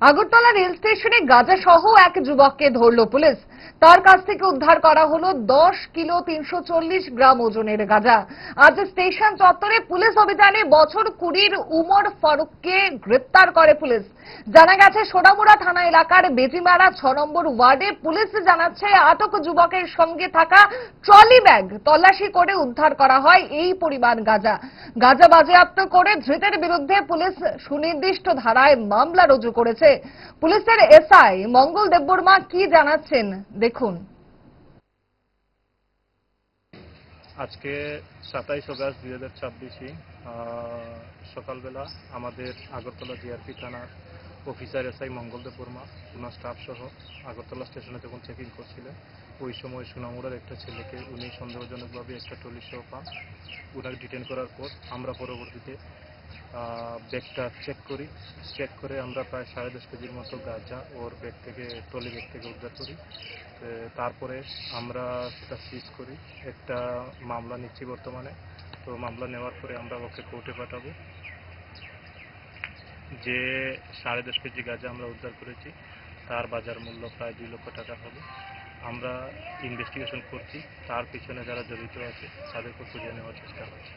Agartala rail স্টেশনে গাঁজা সহ এক যুবককে ধরল পুলিশ। তার কাছ থেকে উদ্ধার করা হলো 10 কিলো 340 গ্রাম ওজনের গাঁজা। আজ স্টেশন চত্বরে পুলিশ অভিযানে বছর 20-র উমর ফারুককে গ্রেপ্তার করে পুলিশ। জানা গেছে সোনামুড়া থানা এলাকার বেজিমারা 6 নম্বর ওয়ার্ডে পুলিশ জানাচ্ছে আটক যুবকের সঙ্গে থাকা ট্রলি ব্যাগ তল্লাশি করে উদ্ধার করা হয় এই পরিমাণ গাঁজা। গাঁজা বাজেয়াপ্ত করে ধৃতের বিরুদ্ধে পুলিশ সুনির্দিষ্ট ধারায় মামলা রুজু করেছে। পুলিশের এসআই মঙ্গল দেববর্মা কি জানাচ্ছেন দেখুন। আজকে 27 অগাস্ট 2026 সকালবেলা আমাদের আগরতলা জিআরপি থানার অফিসার এসআই মঙ্গল দেববর্মা ওনার স্টাফ সহ আগরতলা স্টেশনে যখন চেকিং করছিলেন ওই সময় সোনামুড়ার একটা ছেলেকে উনি সন্দেহজনকভাবে একটা ট্রলি সহ পান। ওনাকে ডিটেন করার পর আমরা পরবর্তীতে ব্যাগটা চেক করে আমরা প্রায় 10.5 কেজির মতো গাঁজা ওর ব্যাগ থেকে ট্রলি ব্যাগ থেকে উদ্ধার করি। তারপরে আমরা সেটা সিজ করি, একটা মামলা নিচ্ছি বর্তমানে। তো মামলা নেওয়ার পরে আমরা ওকে কোর্টে পাঠাবো। যে 10.5 কেজি গাঁজা আমরা উদ্ধার করেছি তার বাজার মূল্য প্রায় 2 লক্ষ টাকা হবে। আমরা ইনভেস্টিগেশন করছি, তার পিছনে যারা জড়িত আছে তাদেরকে খুঁজে নেওয়ার চেষ্টা করছি।